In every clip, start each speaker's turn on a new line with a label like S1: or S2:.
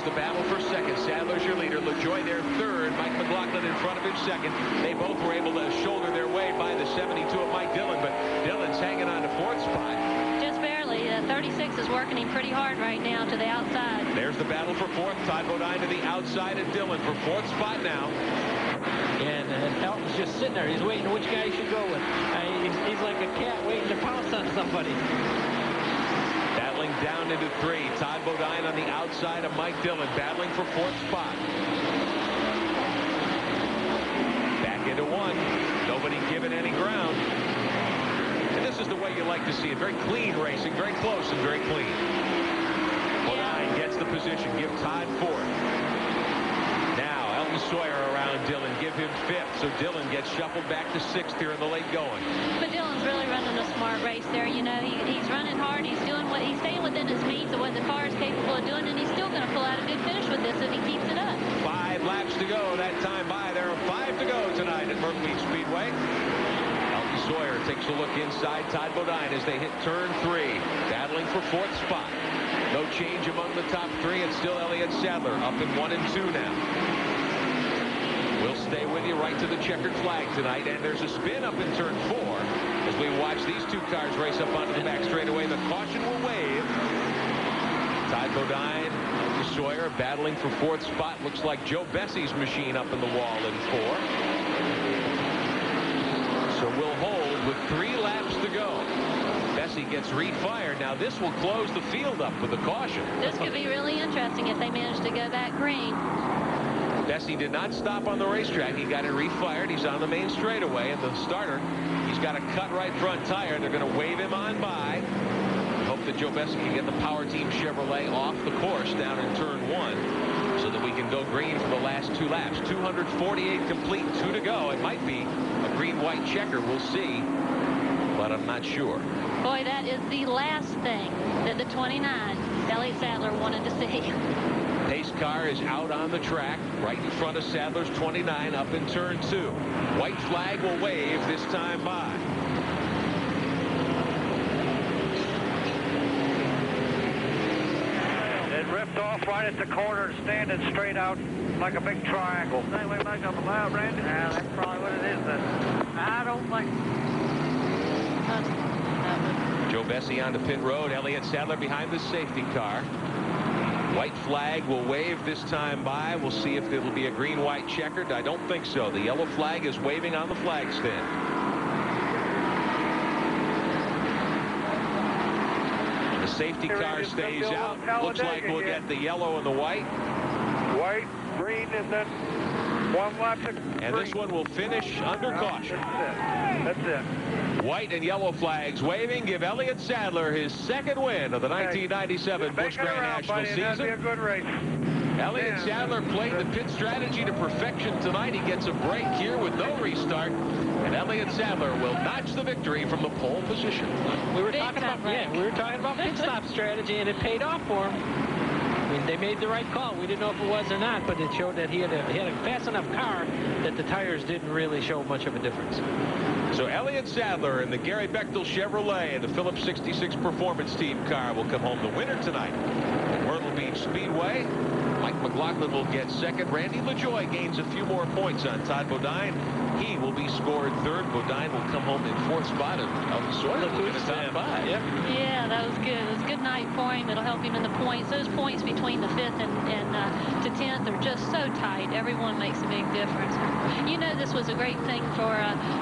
S1: There's the battle for second. Sadler's your leader. LaJoie there third. Mike McLaughlin in front of him second. They both were able to shoulder their way by the 72 of Mike Dillon, but Dillon's hanging on to fourth spot.
S2: Just barely. 36 is working him pretty hard right now to the outside.
S1: There's the battle for fourth. Todd Bodine to the outside of Dillon for fourth spot now.
S3: And Elton's just sitting there. He's waiting which guy he should go with. He's like a cat waiting to pounce on somebody.
S1: Battling down into three. Todd Bodine on the outside of Mike Dillon, battling for fourth spot. Back into one. Nobody giving any ground. And this is the way you like to see it. Very clean racing, very close and very clean. Bodine gets the position. Give Todd fourth. Now Elton Sawyer around Dillon. Give him fifth. So Dillon gets shuffled back to sixth here in the late going.
S2: But Dillon's really running a smart race there. You know, he's running hard. He's doing what he's staying within his means of what the car is capable of doing, and he's still going to pull out a good finish with this if he keeps it up.
S1: 5 laps to go. That time by. There are 5 to go tonight at Myrtle Beach Speedway. Elton Sawyer takes a look inside Todd Bodine as they hit turn 3, battling for fourth spot. No change among the top 3. It's still Elliott Sadler up in 1 and 2 now. We'll stay with you right to the checkered flag tonight, and there's a spin up in turn 4 as we watch these two cars race up onto the back straightaway. The caution will wave. Todd Bodine, Elton Sawyer battling for fourth spot. Looks like Joe Bessey's machine up in the wall in 4. So we'll hold with 3 laps to go. Bessey gets refired. Now this will close the field up with a caution.
S2: This could be really interesting if they manage to go back green.
S1: Bessey did not stop on the racetrack. He got it refired. He's on the main straightaway, and the starter, he's got a cut right front tire. They're going to wave him on by. Hope that Joe Bessey can get the Power Team Chevrolet off the course down in turn 1 so that we can go green for the last 2 laps. 248 complete, 2 to go. It might be a green-white checker. We'll see, but I'm not sure.
S2: Boy, that is the last thing that the 29, Elliott Sadler, wanted to see.
S1: Pace car is out on the track right in front of Sadler's 29 up in turn 2. White flag will wave this time by.
S4: It ripped off right at the corner, standing straight out like a big triangle. Think we make up a loud, Randy? Yeah, that's probably what it is then. I don't think.
S1: Joe Bessey onto pit road. Elliott Sadler behind the safety car. White flag will wave this time by. We'll see if it'll be a green-white checkered. I don't think so. The yellow flag is waving on the flag stand. The safety car stays out. Looks like we'll get the yellow and the white.
S4: White, green, and then 1 lap to green.
S1: And this one will finish under caution.
S4: That's it.
S1: White and yellow flags waving give Elliott Sadler his second win of the 1997 Busch Grand National season.
S4: That'd be a good race.
S1: Elliott Sadler played the pit strategy to perfection tonight. He gets a break here with no restart, and Elliott Sadler will notch the victory from the pole position.
S3: We were talking about pit stop strategy, and it paid off for him. I mean, they made the right call. We didn't know if it was or not, but it showed that he had a fast enough car that the tires didn't really show much of a difference.
S1: So Elliott Sadler and the Gary Bechtel Chevrolet and the Phillips 66 Performance Team car will come home the winner tonight at Myrtle Beach Speedway. Mike McLaughlin will get second. Randy LaJoie gains a few more points on Todd Bodine. He will be scored third. Bodine will come home in fourth spot, and Elton Sawyer will get a top 5.
S2: Yeah, that was good. It was a good night for him. It'll help him in the points. Those points between the 5th and to 10th are just so tight. Everyone makes a big difference. You know, this was a great thing for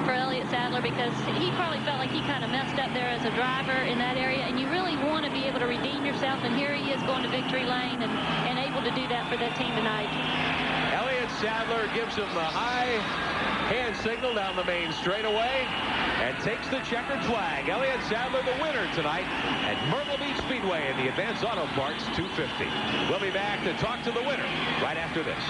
S2: Elliott Sadler because he probably felt like he kind of messed up there as a driver in that area, and you really want to be able to redeem yourself, and here he is going to victory lane and able to do that for that team tonight.
S1: Elliott Sadler gives him the high hand signal down the main straightaway and takes the checkered flag. Elliott Sadler the winner tonight at Myrtle Beach Speedway in the Advanced Auto Parts 250. We'll be back to talk to the winner right after this.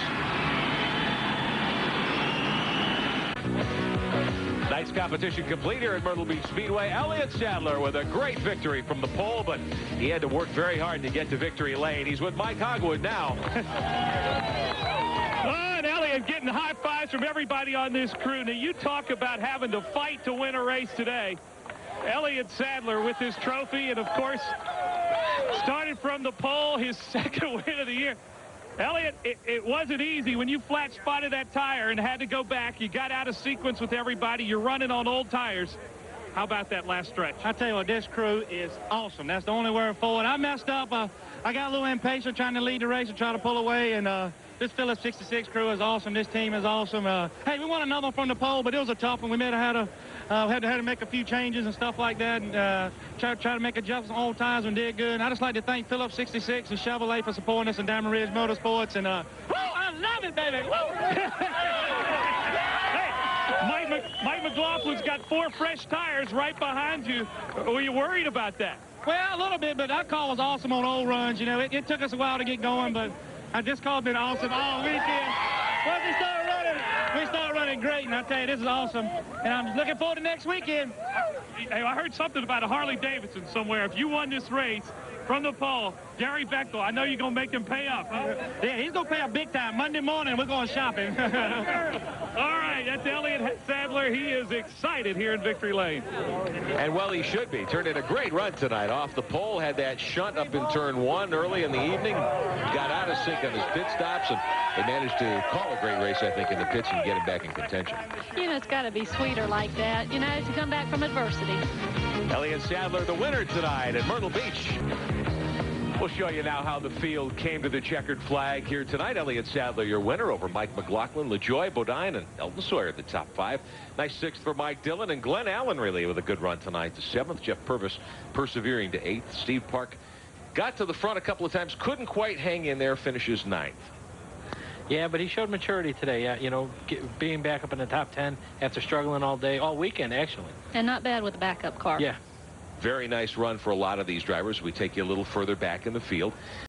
S1: Tonight's competition complete here at Myrtle Beach Speedway. Elliott Sadler with a great victory from the pole, but he had to work very hard to get to victory lane. He's with Mike Hogwood now.
S5: And Elliott getting high fives from everybody on this crew. Now, you talk about having to fight to win a race today. Elliott Sadler with his trophy, and of course, started from the pole, his second win of the year. Elliott, it wasn't easy when you flat spotted that tire and had to go back. You got out of sequence with everybody. You're running on old tires. How about that last stretch?
S6: I tell you what, this crew is awesome. That's the only word for it. I messed up. I got a little impatient trying to lead the race and try to pull away. And this Phillips 66 crew is awesome. This team is awesome. Hey, we won another one from the pole, but it was a tough one. We may have had to make a few changes and stuff like that, and try to make adjustments on old tires and did good. And I just like to thank Phillips 66 and Chevrolet for supporting us and Diamond Ridge Motorsports. And woo, I love it, baby.
S5: Hey, Mike McLaughlin's got 4 fresh tires right behind you. Were you worried about that?
S6: Well, a little bit, but that car was awesome on old runs. You know, it took us a while to get going, but this car has been awesome all weekend. Once we start running great, and I tell you, this is awesome. And I'm looking forward to next weekend.
S5: Hey, I heard something about a Harley-Davidson somewhere. If you won this race from the pole, Gary Bechtel, I know you're going to make him pay up. Huh?
S6: Yeah, he's going to pay up big time. Monday morning, we're going shopping.
S5: All right, that's Elliott Sadler. He is excited here in Victory Lane.
S1: And well, he should be. Turned in a great run tonight off the pole. Had that shunt up in turn 1 early in the evening. Got out of sync on his pit stops, and they managed to call a great race, I think, in the pits and get him back in contention.
S2: You know, it's got to be sweeter like that, you know, to come back from adversity.
S1: Elliott Sadler, the winner tonight at Myrtle Beach.
S5: We'll show you now how the field came to the checkered flag here tonight. Elliott Sadler, your winner, over Mike McLaughlin, LaJoie, Bodine, and Elton Sawyer at the top 5. Nice 6th for Mike Dillon, and Glenn Allen really with a good run tonight. The 7th, Jeff Purvis persevering to 8th. Steve Park got to the front a couple of times, couldn't quite hang in there, finishes 9th.
S3: Yeah, but he showed maturity today. You know, being back up in the top 10 after struggling all day, all weekend, actually.
S2: And not bad with the backup car.
S3: Yeah.
S1: Very nice run for a lot of these drivers. We take you a little further back in the field.